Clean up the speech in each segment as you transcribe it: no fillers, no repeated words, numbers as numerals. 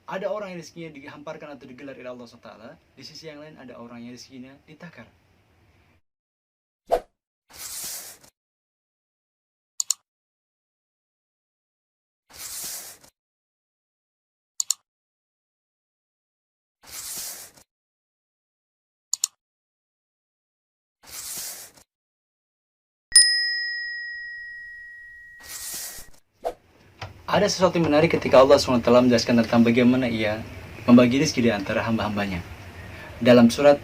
Ada orang yang rezekinya dihamparkan atau digelar oleh Allah SWT. Di sisi yang lain ada orang yang rezekinya ditakar. Ada sesuatu yang menarik ketika Allah SWT menjelaskan tentang bagaimana ia membagi rezeki di antara hamba-hambanya. Dalam surat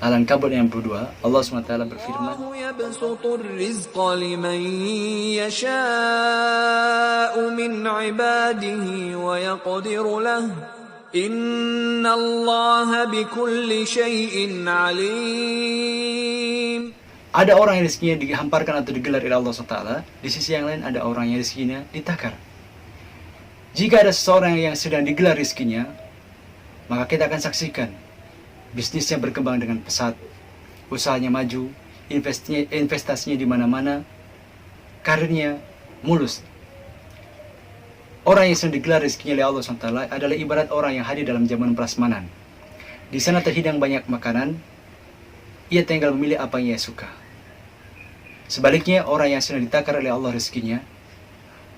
Al-Ankabut yang kedua, Allah SWT berfirman, ada orang yang rezekinya dihamparkan atau digelar oleh Allah SWT. Di sisi yang lain ada orang yang rezekinya ditakar. Jika ada seseorang yang sedang digelar rezekinya, maka kita akan saksikan bisnisnya berkembang dengan pesat, usahanya maju, investasinya di mana-mana, karirnya mulus. Orang yang sedang digelar rezekinya oleh Allah SWT adalah ibarat orang yang hadir dalam zaman prasmanan. Di sana terhidang banyak makanan, ia tinggal memilih apa yang ia suka. Sebaliknya, orang yang sedang ditakar oleh Allah rezekinya,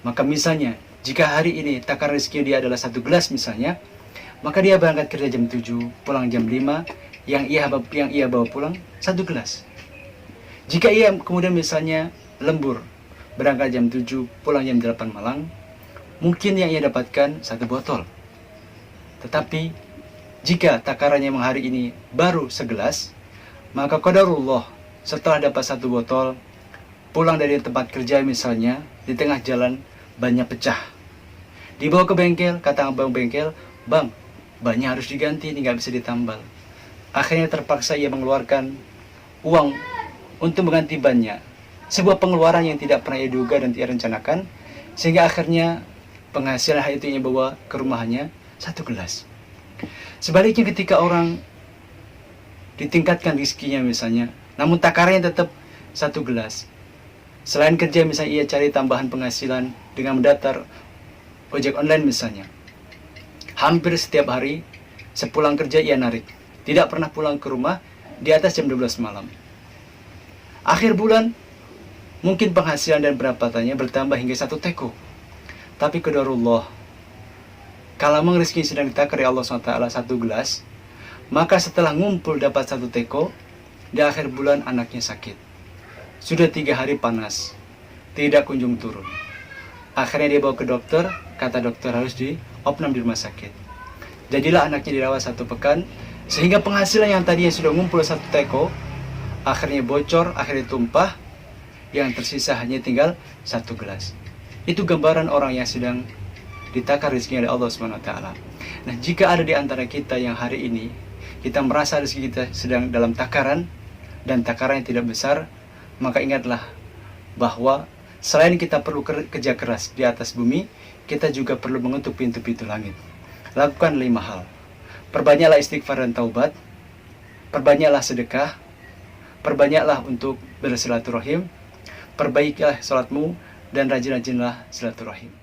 maka misalnya, jika hari ini takar rezeki dia adalah 1 gelas misalnya, maka dia berangkat kerja jam 7, pulang jam 5, yang ia bawa pulang 1 gelas. Jika ia kemudian misalnya lembur, berangkat jam 7, pulang jam 8 malam, mungkin yang ia dapatkan 1 botol. Tetapi, jika takarannya memang hari ini baru segelas, maka qadarullah setelah dapat 1 botol, pulang dari tempat kerja misalnya, di tengah jalan bannya pecah. Dibawa ke bengkel, kata abang bengkel, "Bang, bannya harus diganti, ini nggak bisa ditambal." Akhirnya terpaksa ia mengeluarkan uang untuk mengganti bannya. Sebuah pengeluaran yang tidak pernah ia duga dan ia rencanakan, sehingga akhirnya penghasilan itu ia bawa ke rumahnya 1 gelas. Sebaliknya ketika orang ditingkatkan rezekinya misalnya, namun takarannya tetap 1 gelas. Selain kerja misalnya ia cari tambahan penghasilan dengan mendaftar ojek online misalnya. Hampir setiap hari sepulang kerja ia narik. Tidak pernah pulang ke rumah di atas jam 12 malam. Akhir bulan mungkin penghasilan dan pendapatannya bertambah hingga 1 teko. Tapi qadarullah, kalau memang rezeki sedang ditakar oleh Allah SWT 1 gelas, maka setelah ngumpul dapat 1 teko, di akhir bulan anaknya sakit. Sudah 3 hari panas, tidak kunjung turun. Akhirnya dia bawa ke dokter, kata dokter harus diopnam di rumah sakit. Jadilah anaknya dirawat 1 pekan, sehingga penghasilan yang tadinya sudah ngumpul 1 teko, akhirnya bocor, akhirnya tumpah, yang tersisa hanya tinggal 1 gelas. Itu gambaran orang yang sedang ditakar rezekinya oleh Allah SWT. Nah, jika ada di antara kita yang hari ini, kita merasa rezeki kita sedang dalam takaran, dan takaran yang tidak besar, maka ingatlah bahwa selain kita perlu kerja keras di atas bumi, kita juga perlu mengetuk pintu-pintu langit. Lakukan 5 hal. Perbanyaklah istighfar dan taubat, perbanyaklah sedekah, perbanyaklah untuk bersilaturahim, perbaikilah salatmu, dan rajin-rajinlah silaturahim.